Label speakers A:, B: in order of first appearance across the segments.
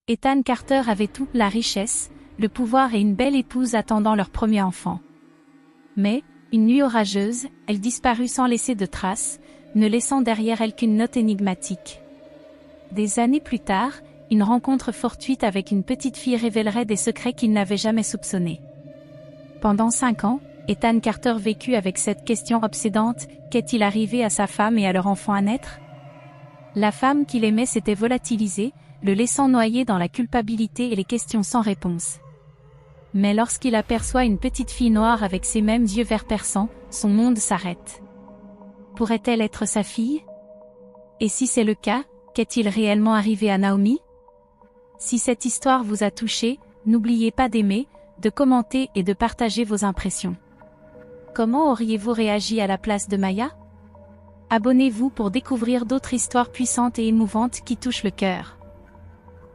A: Ethan Carter avait tout, la richesse, le pouvoir et une belle épouse attendant leur premier enfant. Mais, une nuit orageuse, elle disparut sans laisser de traces, ne laissant derrière elle qu'une note énigmatique. Des années plus tard, une rencontre fortuite avec une petite fille révélerait des secrets qu'il n'avait jamais soupçonnés. Pendant 5 ans, Ethan Carter vécut avec cette question obsédante, qu'est-il arrivé à sa femme et à leur enfant à naître? La femme qu'il aimait s'était volatilisée, le laissant noyer dans la culpabilité et les questions sans réponse. Mais lorsqu'il aperçoit une petite fille noire avec ses mêmes yeux verts perçants, son monde s'arrête. Pourrait-elle être sa fille? Et si c'est le cas, qu'est-il réellement arrivé à Naomi? Si cette histoire vous a touché, n'oubliez pas d'aimer, de commenter et de partager vos impressions. Comment auriez-vous réagi à la place de Maya? Abonnez-vous pour découvrir d'autres histoires puissantes et émouvantes qui touchent le cœur.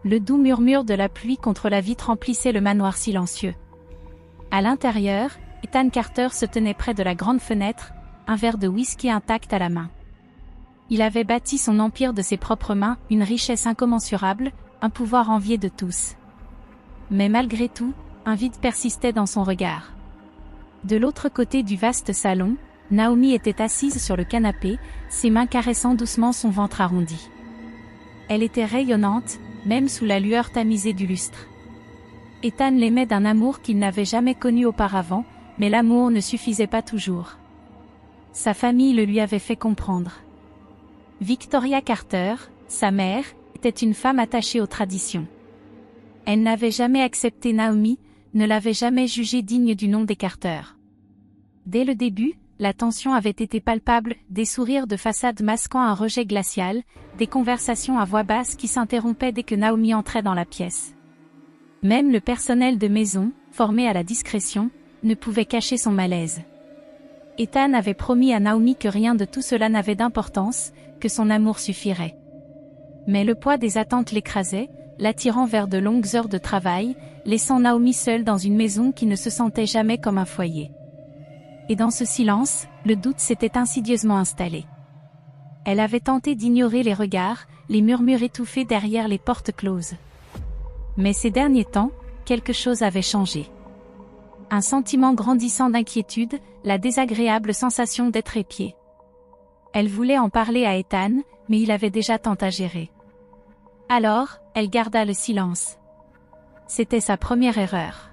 A: Le doux murmure de la pluie contre la vitre remplissait le manoir silencieux. À l'intérieur, Ethan Carter se tenait près de la grande fenêtre, un verre de whisky intact à la main. Il avait bâti son empire de ses propres mains, une richesse incommensurable, un pouvoir envié de tous. Mais malgré tout, un vide persistait dans son regard. De l'autre côté du vaste salon, Naomi était assise sur le canapé, ses mains caressant doucement son ventre arrondi. Elle était rayonnante, même sous la lueur tamisée du lustre. Ethan l'aimait d'un amour qu'il n'avait jamais connu auparavant, mais l'amour ne suffisait pas toujours. Sa famille le lui avait fait comprendre. Victoria Carter, sa mère, était une femme attachée aux traditions. Elle n'avait jamais accepté Naomi, ne l'avait jamais jugée digne du nom des Carter. Dès le début, la tension avait été palpable, des sourires de façade masquant un rejet glacial, des conversations à voix basse qui s'interrompaient dès que Naomi entrait dans la pièce. Même le personnel de maison, formé à la discrétion, ne pouvait cacher son malaise. Ethan avait promis à Naomi que rien de tout cela n'avait d'importance, que son amour suffirait. Mais le poids des attentes l'écrasait, l'attirant vers de longues heures de travail, laissant Naomi seule dans une maison qui ne se sentait jamais comme un foyer. Et dans ce silence, le doute s'était insidieusement installé. Elle avait tenté d'ignorer les regards, les murmures étouffés derrière les portes closes. Mais ces derniers temps, quelque chose avait changé. Un sentiment grandissant d'inquiétude, la désagréable sensation d'être épiée. Elle voulait en parler à Ethan, mais il avait déjà tant à gérer. Alors, elle garda le silence. C'était sa première erreur.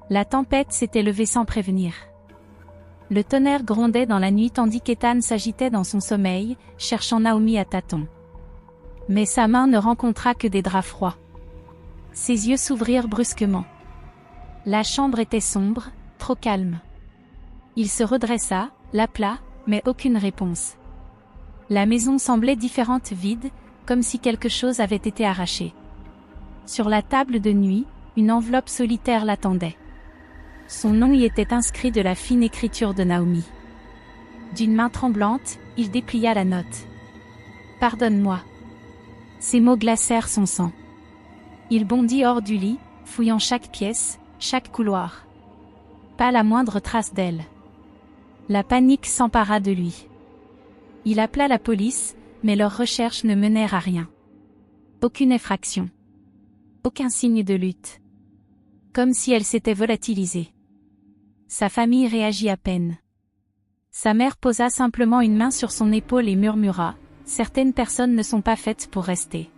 A: La tempête s'était levée sans prévenir. Le tonnerre grondait dans la nuit tandis qu'Ethan s'agitait dans son sommeil, cherchant Naomi à tâtons. Mais sa main ne rencontra que des draps froids. Ses yeux s'ouvrirent brusquement. La chambre était sombre, trop calme. Il se redressa, l'appela, mais aucune réponse. La maison semblait différente, vide, comme si quelque chose avait été arraché. Sur la table de nuit, une enveloppe solitaire l'attendait. Son nom y était inscrit de la fine écriture de Naomi. D'une main tremblante, il déplia la note. « Pardonne-moi. » Ces mots glacèrent son sang. Il bondit hors du lit, fouillant chaque pièce, chaque couloir. Pas la moindre trace d'elle. La panique s'empara de lui. Il appela la police, mais leurs recherches ne menèrent à rien. Aucune effraction. Aucun signe de lutte. Comme si elle s'était volatilisée. Sa famille réagit à peine. Sa mère posa simplement une main sur son épaule et murmura « Certaines personnes ne sont pas faites pour rester ».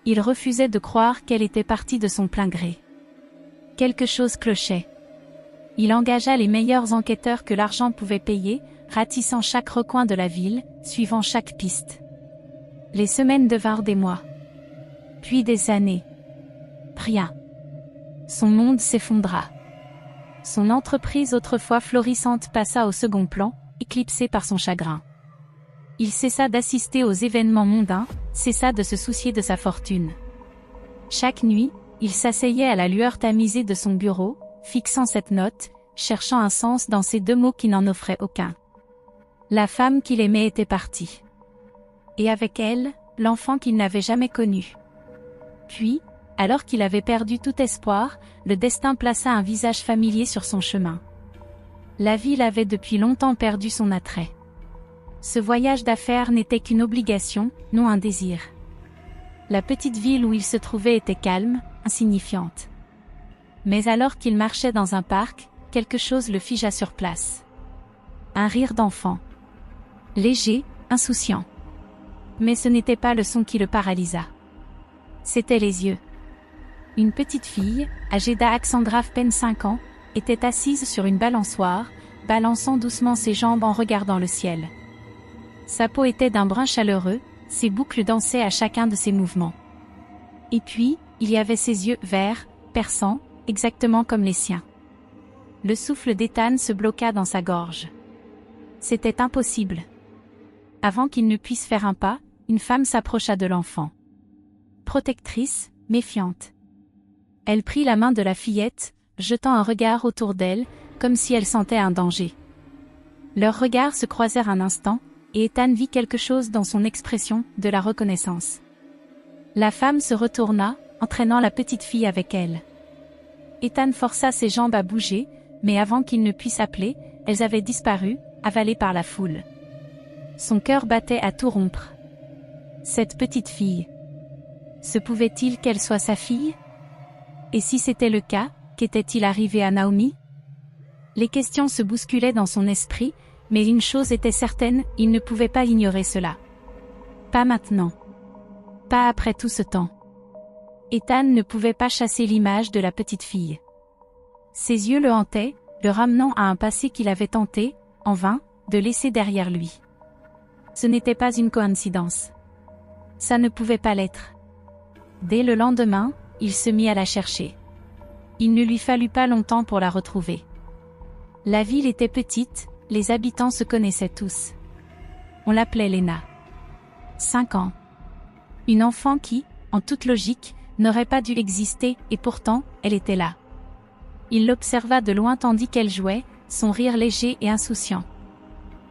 A: Il refusait de croire qu'elle était partie de son plein gré. Quelque chose clochait. Il engagea les meilleurs enquêteurs que l'argent pouvait payer, ratissant chaque recoin de la ville, suivant chaque piste. Les semaines devinrent des mois. Puis des années. Rien. Son monde s'effondra. Son entreprise autrefois florissante passa au second plan, éclipsée par son chagrin. Il cessa d'assister aux événements mondains, cessa de se soucier de sa fortune. Chaque nuit, il s'asseyait à la lueur tamisée de son bureau, fixant cette note, cherchant un sens dans ces 2 mots qui n'en offraient aucun. La femme qu'il aimait était partie. Et avec elle, l'enfant qu'il n'avait jamais connu. Puis, alors qu'il avait perdu tout espoir, le destin plaça un visage familier sur son chemin. La ville avait depuis longtemps perdu son attrait. Ce voyage d'affaires n'était qu'une obligation, non un désir. La petite ville où il se trouvait était calme, insignifiante. Mais alors qu'il marchait dans un parc, quelque chose le figea sur place. Un rire d'enfant. Léger, insouciant. Mais ce n'était pas le son qui le paralysa. C'étaient les yeux. Une petite fille, âgée d'Alexandra à peine 5 ans, était assise sur une balançoire, balançant doucement ses jambes en regardant le ciel. Sa peau était d'un brun chaleureux, ses boucles dansaient à chacun de ses mouvements. Et puis, il y avait ses yeux verts, perçants, exactement comme les siens. Le souffle d'Ethan se bloqua dans sa gorge. C'était impossible. Avant qu'il ne puisse faire un pas, une femme s'approcha de l'enfant. Protectrice, méfiante. Elle prit la main de la fillette, jetant un regard autour d'elle, comme si elle sentait un danger. Leurs regards se croisèrent un instant, et Ethan vit quelque chose dans son expression, de la reconnaissance. La femme se retourna, entraînant la petite fille avec elle. Ethan força ses jambes à bouger, mais avant qu'il ne puisse appeler, elles avaient disparu, avalées par la foule. Son cœur battait à tout rompre. Cette petite fille. Se pouvait-il qu'elle soit sa fille? Et si c'était le cas, qu'était-il arrivé à Naomi? Les questions se bousculaient dans son esprit, mais une chose était certaine, il ne pouvait pas ignorer cela. Pas maintenant. Pas après tout ce temps. Ethan ne pouvait pas chasser l'image de la petite fille. Ses yeux le hantaient, le ramenant à un passé qu'il avait tenté, en vain, de laisser derrière lui. Ce n'était pas une coïncidence. Ça ne pouvait pas l'être. Dès le lendemain, il se mit à la chercher. Il ne lui fallut pas longtemps pour la retrouver. La ville était petite, les habitants se connaissaient tous. On l'appelait Lena. 5 ans. Une enfant qui, en toute logique, n'aurait pas dû exister, et pourtant, elle était là. Il l'observa de loin tandis qu'elle jouait, son rire léger et insouciant.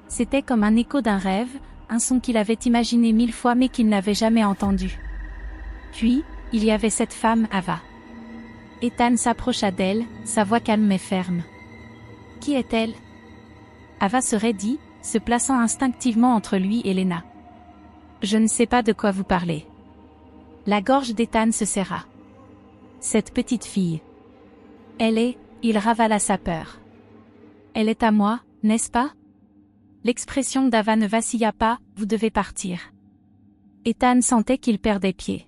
A: C'était comme un écho d'un rêve, un son qu'il avait imaginé 1000 fois mais qu'il n'avait jamais entendu. Puis, il y avait cette femme, Ava. Ethan s'approcha d'elle, sa voix calme mais ferme. Qui est-elle? Ava se raidit, se plaçant instinctivement entre lui et Lena. Je ne sais pas de quoi vous parlez. La gorge d'Ethan se serra. Cette petite fille. Elle est, il ravala sa peur. Elle est à moi, n'est-ce pas? L'expression d'Ava ne vacilla pas, vous devez partir. Ethan sentait qu'il perdait pied.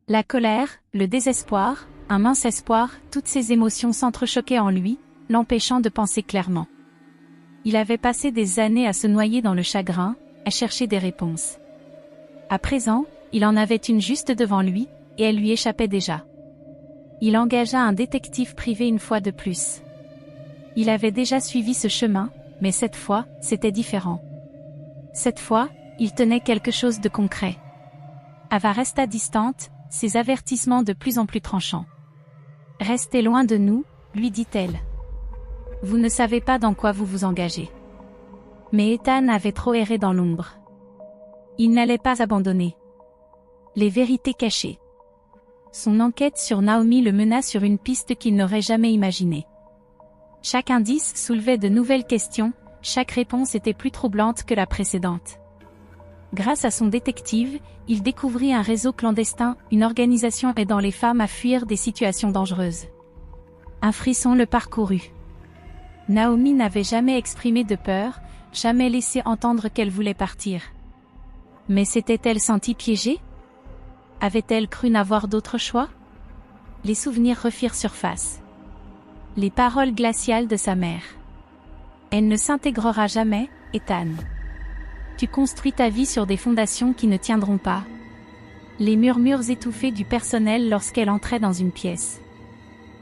A: La colère, le désespoir, un mince espoir, toutes ces émotions s'entrechoquaient en lui, l'empêchant de penser clairement. Il avait passé des années à se noyer dans le chagrin, à chercher des réponses. À présent, il en avait une juste devant lui, et elle lui échappait déjà. Il engagea un détective privé une fois de plus. Il avait déjà suivi ce chemin, mais cette fois, c'était différent. Cette fois, il tenait quelque chose de concret. Ava resta distante, ses avertissements de plus en plus tranchants. « Restez loin de nous », lui dit-elle. « Vous ne savez pas dans quoi vous vous engagez. » Mais Ethan avait trop erré dans l'ombre. Il n'allait pas abandonner. Les vérités cachées. Son enquête sur Naomi le mena sur une piste qu'il n'aurait jamais imaginée. Chaque indice soulevait de nouvelles questions, chaque réponse était plus troublante que la précédente. Grâce à son détective, il découvrit un réseau clandestin, une organisation aidant les femmes à fuir des situations dangereuses. Un frisson le parcourut. Naomi n'avait jamais exprimé de peur, jamais laissé entendre qu'elle voulait partir. Mais s'était-elle sentie piégée? Avait-elle cru n'avoir d'autre choix? Les souvenirs refirent surface. Les paroles glaciales de sa mère. Elle ne s'intégrera jamais, Ethan. Tu construis ta vie sur des fondations qui ne tiendront pas. Les murmures étouffés du personnel lorsqu'elle entrait dans une pièce.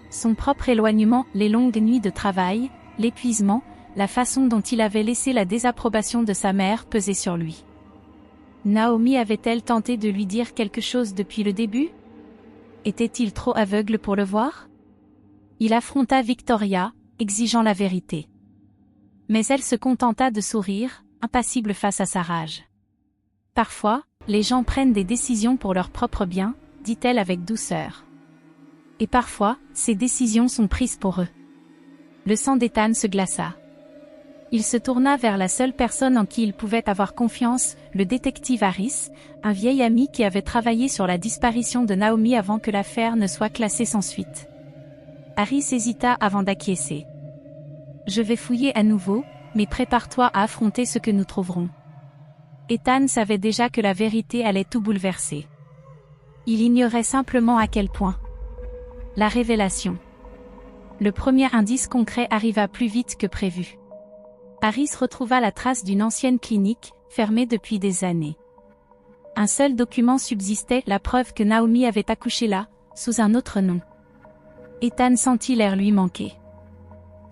A: Son propre éloignement, les longues nuits de travail, l'épuisement, la façon dont il avait laissé la désapprobation de sa mère peser sur lui. Naomi avait-elle tenté de lui dire quelque chose depuis le début? Était-il trop aveugle pour le voir? Il affronta Victoria, exigeant la vérité. Mais elle se contenta de sourire, impassible face à sa rage. Parfois, les gens prennent des décisions pour leur propre bien, dit-elle avec douceur. Et parfois, ces décisions sont prises pour eux. Le sang d'Ethan se glaça. Il se tourna vers la seule personne en qui il pouvait avoir confiance, le détective Harris, un vieil ami qui avait travaillé sur la disparition de Naomi avant que l'affaire ne soit classée sans suite. Harris hésita avant d'acquiescer. « Je vais fouiller à nouveau, mais prépare-toi à affronter ce que nous trouverons. » Ethan savait déjà que la vérité allait tout bouleverser. Il ignorait simplement à quel point. La révélation. Le premier indice concret arriva plus vite que prévu. Harris retrouva la trace d'une ancienne clinique, fermée depuis des années. Un seul document subsistait, la preuve que Naomi avait accouché là, sous un autre nom. Ethan sentit l'air lui manquer.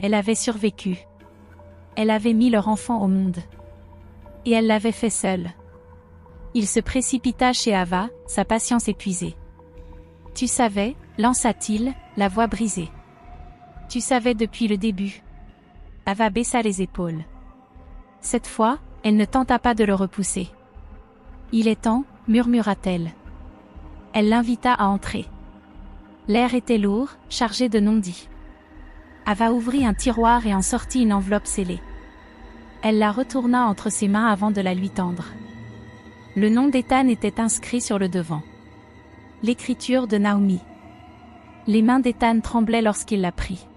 A: Elle avait survécu. Elle avait mis leur enfant au monde. Et elle l'avait fait seule. Il se précipita chez Ava, sa patience épuisée. « Tu savais » lança-t-il, la voix brisée. « Tu savais depuis le début. » Ava baissa les épaules. Cette fois, elle ne tenta pas de le repousser. « Il est temps » murmura-t-elle. Elle l'invita à entrer. L'air était lourd, chargé de non-dits. Ava ouvrit un tiroir et en sortit une enveloppe scellée. Elle la retourna entre ses mains avant de la lui tendre. Le nom d'Ethan était inscrit sur le devant. L'écriture de Naomi. Les mains d'Ethan tremblaient lorsqu'il la prit.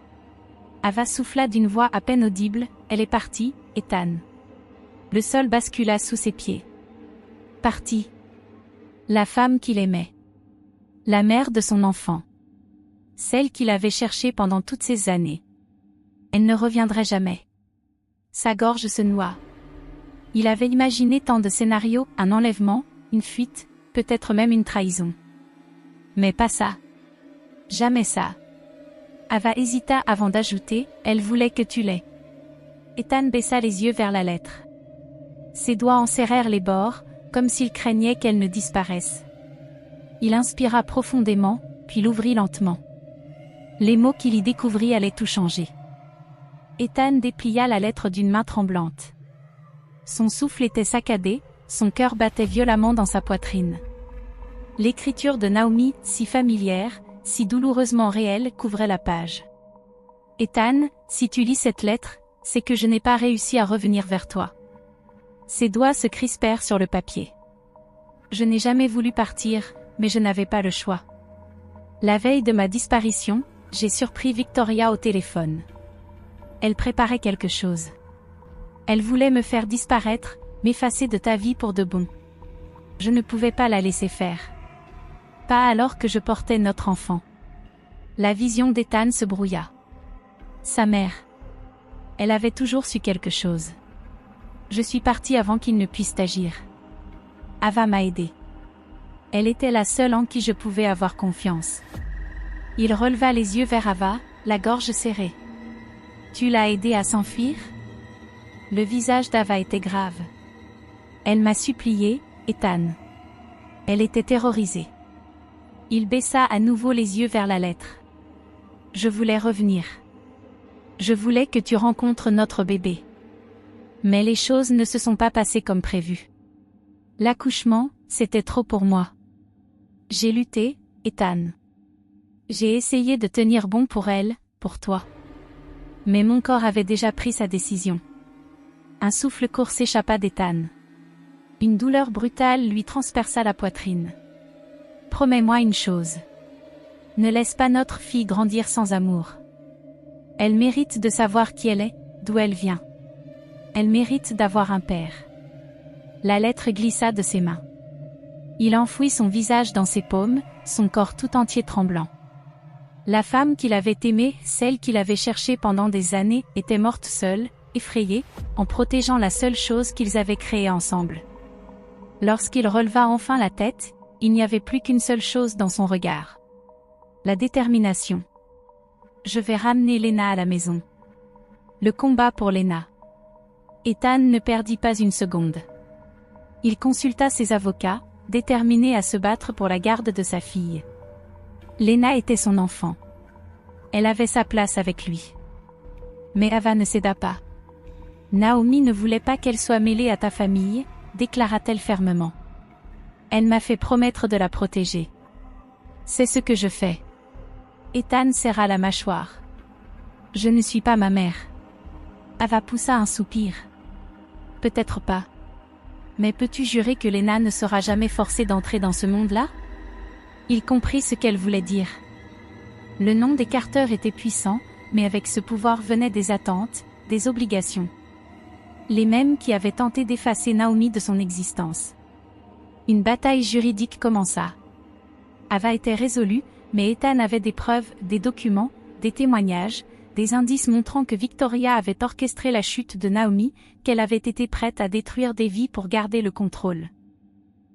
A: Ava souffla d'une voix à peine audible, « Elle est partie, Ethan. » Le sol bascula sous ses pieds. Partie. La femme qu'il aimait. La mère de son enfant. Celle qu'il avait cherchée pendant toutes ces années. Elle ne reviendrait jamais. Sa gorge se noua. Il avait imaginé tant de scénarios, un enlèvement, une fuite, peut-être même une trahison. Mais pas ça. Jamais ça. Ava hésita avant d'ajouter, « Elle voulait que tu l'aies. » Ethan baissa les yeux vers la lettre. Ses doigts en serrèrent les bords, comme s'il craignait qu'elle ne disparaisse. Il inspira profondément, puis l'ouvrit lentement. Les mots qu'il y découvrit allaient tout changer. Ethan déplia la lettre d'une main tremblante. Son souffle était saccadé, son cœur battait violemment dans sa poitrine. L'écriture de Naomi, si familière, si douloureusement réelle, couvrait la page. « Ethan, si tu lis cette lettre, c'est que je n'ai pas réussi à revenir vers toi. » Ses doigts se crispèrent sur le papier. « Je n'ai jamais voulu partir, mais je n'avais pas le choix. La veille de ma disparition, j'ai surpris Victoria au téléphone. Elle préparait quelque chose. Elle voulait me faire disparaître, m'effacer de ta vie pour de bon. Je ne pouvais pas la laisser faire. Pas alors que je portais notre enfant. » La vision d'Ethan se brouilla. Sa mère. Elle avait toujours su quelque chose. Je suis partie avant qu'il ne puisse agir. Ava m'a aidé. Elle était la seule en qui je pouvais avoir confiance. Il releva les yeux vers Ava, la gorge serrée. Tu l'as aidé à s'enfuir ? Le visage d'Ava était grave. Elle m'a supplié, Ethan. Elle était terrorisée. Il baissa à nouveau les yeux vers la lettre. Je voulais revenir. Je voulais que tu rencontres notre bébé. Mais les choses ne se sont pas passées comme prévu. L'accouchement, c'était trop pour moi. J'ai lutté, Ethan. J'ai essayé de tenir bon pour elle, pour toi. Mais mon corps avait déjà pris sa décision. Un souffle court s'échappa d'Ethan. Une douleur brutale lui transperça la poitrine. Promets-moi une chose. Ne laisse pas notre fille grandir sans amour. Elle mérite de savoir qui elle est, d'où elle vient. Elle mérite d'avoir un père. La lettre glissa de ses mains. Il enfouit son visage dans ses paumes, son corps tout entier tremblant. La femme qu'il avait aimée, celle qu'il avait cherchée pendant des années, était morte seule, effrayée, en protégeant la seule chose qu'ils avaient créée ensemble. Lorsqu'il releva enfin la tête, il n'y avait plus qu'une seule chose dans son regard. La détermination. Je vais ramener Lena à la maison. Le combat pour Lena. Ethan ne perdit pas une seconde. Il consulta ses avocats, déterminé à se battre pour la garde de sa fille. Lena était son enfant. Elle avait sa place avec lui. Mais Ava ne céda pas. Naomi ne voulait pas qu'elle soit mêlée à ta famille, déclara-t-elle fermement. Elle m'a fait promettre de la protéger. C'est ce que je fais. Ethan serra la mâchoire. Je ne suis pas ma mère. Ava poussa un soupir. Peut-être pas. Mais peux-tu jurer que Lena ne sera jamais forcée d'entrer dans ce monde-là? Il comprit ce qu'elle voulait dire. Le nom des Carter était puissant, mais avec ce pouvoir venaient des attentes, des obligations. Les mêmes qui avaient tenté d'effacer Naomi de son existence. Une bataille juridique commença. Ava était résolue, mais Ethan avait des preuves, des documents, des témoignages, des indices montrant que Victoria avait orchestré la chute de Naomi, qu'elle avait été prête à détruire des vies pour garder le contrôle.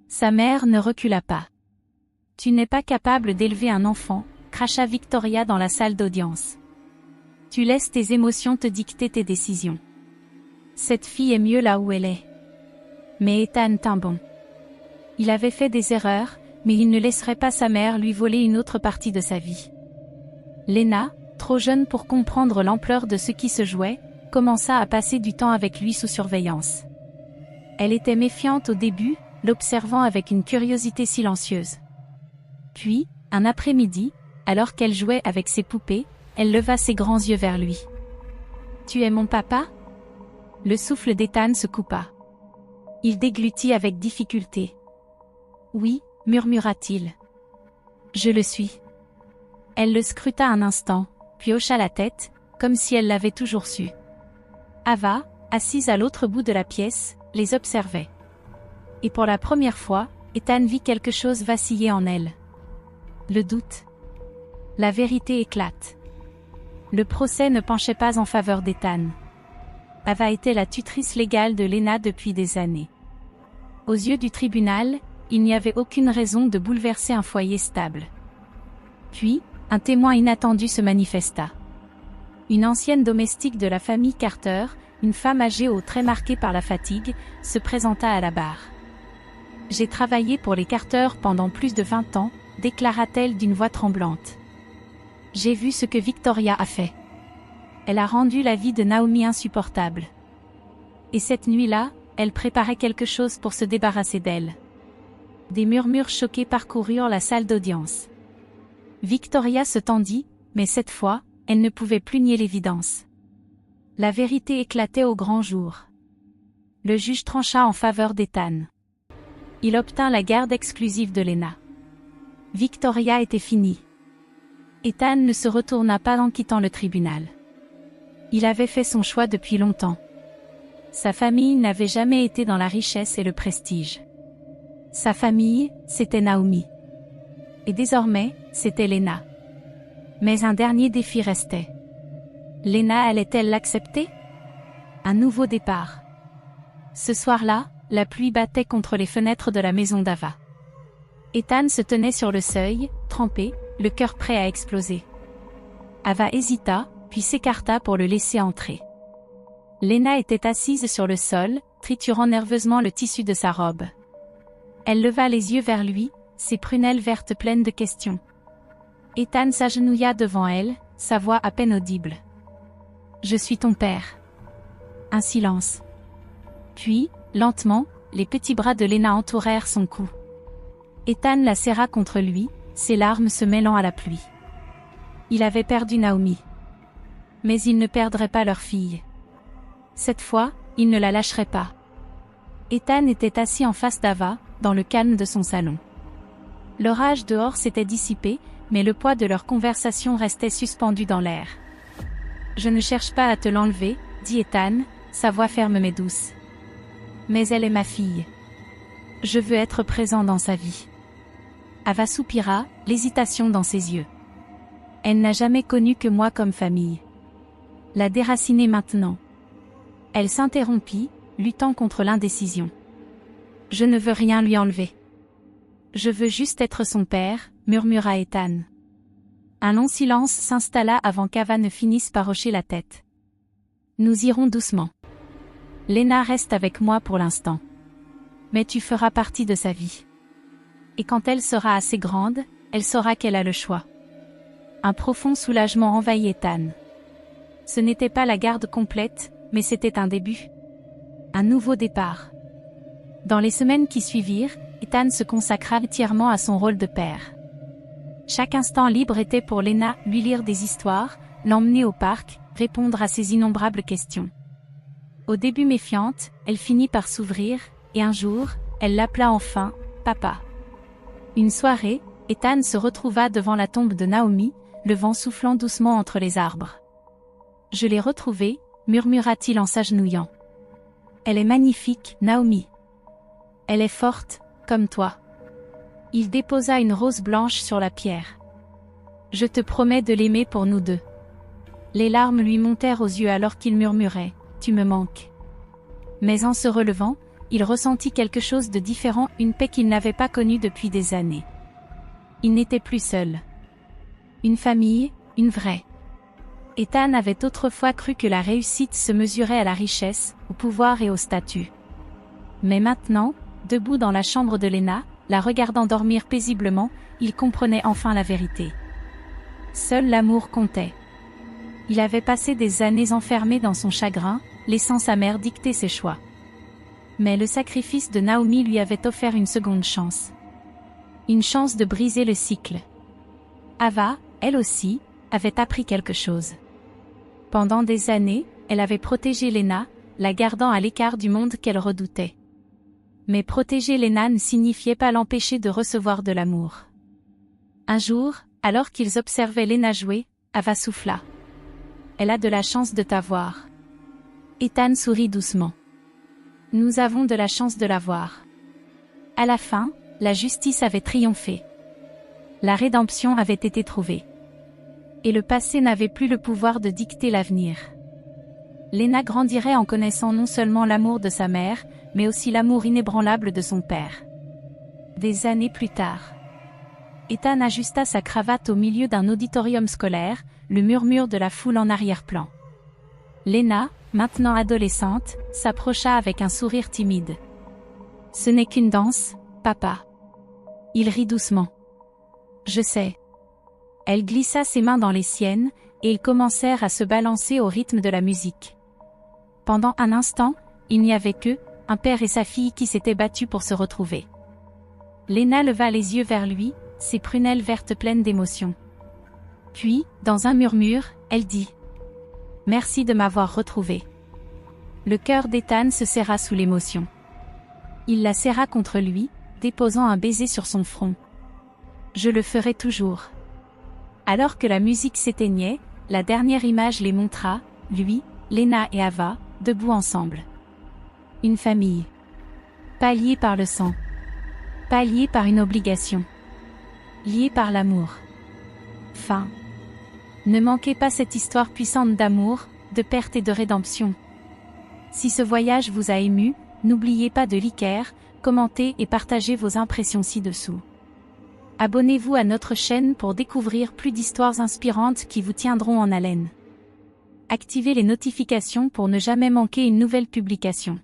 A: Sa mère ne recula pas. « Tu n'es pas capable d'élever un enfant », cracha Victoria dans la salle d'audience. « Tu laisses tes émotions te dicter tes décisions. Cette fille est mieux là où elle est. » Mais Ethan tint bon. Il avait fait des erreurs, mais il ne laisserait pas sa mère lui voler une autre partie de sa vie. Lena, trop jeune pour comprendre l'ampleur de ce qui se jouait, commença à passer du temps avec lui sous surveillance. Elle était méfiante au début, l'observant avec une curiosité silencieuse. Puis, un après-midi, alors qu'elle jouait avec ses poupées, elle leva ses grands yeux vers lui. « Tu es mon papa ?» Le souffle d'Ethan se coupa. Il déglutit avec difficulté. « Oui » murmura-t-il. « Je le suis. » Elle le scruta un instant, puis hocha la tête, comme si elle l'avait toujours su. Ava, assise à l'autre bout de la pièce, les observait. Et pour la première fois, Ethan vit quelque chose vaciller en elle. Le doute. La vérité éclate. Le procès ne penchait pas en faveur d'Ethan. Ava était la tutrice légale de Lena depuis des années. Aux yeux du tribunal, il n'y avait aucune raison de bouleverser un foyer stable. Puis, un témoin inattendu se manifesta. Une ancienne domestique de la famille Carter, une femme âgée aux traits marqués par la fatigue, se présenta à la barre. « J'ai travaillé pour les Carter pendant plus de 20 ans, déclara-t-elle d'une voix tremblante. J'ai vu ce que Victoria a fait. Elle a rendu la vie de Naomi insupportable. Et cette nuit-là, elle préparait quelque chose pour se débarrasser d'elle. » Des murmures choqués parcoururent la salle d'audience. Victoria se tendit, mais cette fois, elle ne pouvait plus nier l'évidence. La vérité éclatait au grand jour. Le juge trancha en faveur d'Ethan. Il obtint la garde exclusive de Lena. Victoria était finie. Ethan ne se retourna pas en quittant le tribunal. Il avait fait son choix depuis longtemps. Sa famille n'avait jamais été dans la richesse et le prestige. Sa famille, c'était Naomi. Et désormais, c'était Lena. Mais un dernier défi restait. Lena allait-elle l'accepter? Un nouveau départ. Ce soir-là, la pluie battait contre les fenêtres de la maison d'Ava. Ethan se tenait sur le seuil, trempé, le cœur prêt à exploser. Ava hésita, puis s'écarta pour le laisser entrer. Lena était assise sur le sol, triturant nerveusement le tissu de sa robe. Elle leva les yeux vers lui, ses prunelles vertes pleines de questions. Ethan s'agenouilla devant elle, sa voix à peine audible. « Je suis ton père. » Un silence. Puis, lentement, les petits bras de Lena entourèrent son cou. Ethan la serra contre lui, ses larmes se mêlant à la pluie. Il avait perdu Naomi. Mais il ne perdrait pas leur fille. Cette fois, il ne la lâcherait pas. Ethan était assis en face d'Ava, dans le calme de son salon. L'orage dehors s'était dissipé, mais le poids de leur conversation restait suspendu dans l'air. « Je ne cherche pas à te l'enlever, » dit Ethan, sa voix ferme mais douce. « Mais elle est ma fille. Je veux être présent dans sa vie. » Ava soupira, l'hésitation dans ses yeux. Elle n'a jamais connu que moi comme famille. La déraciner maintenant. Elle s'interrompit, luttant contre l'indécision. « Je ne veux rien lui enlever. Je veux juste être son père, » murmura Ethan. Un long silence s'installa avant qu'Ava ne finisse par hocher la tête. « Nous irons doucement. Lena reste avec moi pour l'instant. Mais tu feras partie de sa vie. Et quand elle sera assez grande, elle saura qu'elle a le choix. » Un profond soulagement envahit Ethan. Ce n'était pas la garde complète, mais c'était un début. Un nouveau départ. Dans les semaines qui suivirent, Ethan se consacra entièrement à son rôle de père. Chaque instant libre était pour Lena, lui lire des histoires, l'emmener au parc, répondre à ses innombrables questions. Au début méfiante, elle finit par s'ouvrir, et un jour, elle l'appela enfin « Papa ». Une soirée, Ethan se retrouva devant la tombe de Naomi, le vent soufflant doucement entre les arbres. « Je l'ai retrouvée », murmura-t-il en s'agenouillant. « Elle est magnifique, Naomi. Elle est forte, comme toi. » Il déposa une rose blanche sur la pierre. « Je te promets de l'aimer pour nous deux. » Les larmes lui montèrent aux yeux alors qu'il murmurait « Tu me manques. » Mais en se relevant, il ressentit quelque chose de différent, une paix qu'il n'avait pas connue depuis des années. Il n'était plus seul. Une famille, une vraie. Ethan avait autrefois cru que la réussite se mesurait à la richesse, au pouvoir et au statut. Mais maintenant, debout dans la chambre de Lena, la regardant dormir paisiblement, il comprenait enfin la vérité. Seul l'amour comptait. Il avait passé des années enfermé dans son chagrin, laissant sa mère dicter ses choix. Mais le sacrifice de Naomi lui avait offert une seconde chance. Une chance de briser le cycle. Ava, elle aussi, avait appris quelque chose. Pendant des années, elle avait protégé Lena, la gardant à l'écart du monde qu'elle redoutait. Mais protéger Lena ne signifiait pas l'empêcher de recevoir de l'amour. Un jour, alors qu'ils observaient Lena jouer, Ava souffla. « Elle a de la chance de t'avoir. » Ethan sourit doucement. « Nous avons de la chance de l'avoir. » À la fin, la justice avait triomphé. La rédemption avait été trouvée. Et le passé n'avait plus le pouvoir de dicter l'avenir. Lena grandirait en connaissant non seulement l'amour de sa mère, mais aussi l'amour inébranlable de son père. Des années plus tard, Ethan ajusta sa cravate au milieu d'un auditorium scolaire, le murmure de la foule en arrière-plan. Lena, maintenant adolescente, s'approcha avec un sourire timide. « Ce n'est qu'une danse, papa. » Il rit doucement. « Je sais. » Elle glissa ses mains dans les siennes, et ils commencèrent à se balancer au rythme de la musique. Pendant un instant, il n'y avait qu'eux, un père et sa fille qui s'étaient battus pour se retrouver. Lena leva les yeux vers lui, ses prunelles vertes pleines d'émotion. Puis, dans un murmure, elle dit « Merci de m'avoir retrouvée. » Le cœur d'Ethan se serra sous l'émotion. Il la serra contre lui, déposant un baiser sur son front. « Je le ferai toujours. » Alors que la musique s'éteignait, la dernière image les montra, lui, Lena et Ava, debout ensemble. Une famille. Pas liée par le sang. Pas liée par une obligation. Liée par l'amour. Fin. Ne manquez pas cette histoire puissante d'amour, de perte et de rédemption. Si ce voyage vous a ému, n'oubliez pas de liker, commenter et partager vos impressions ci-dessous. Abonnez-vous à notre chaîne pour découvrir plus d'histoires inspirantes qui vous tiendront en haleine. Activez les notifications pour ne jamais manquer une nouvelle publication.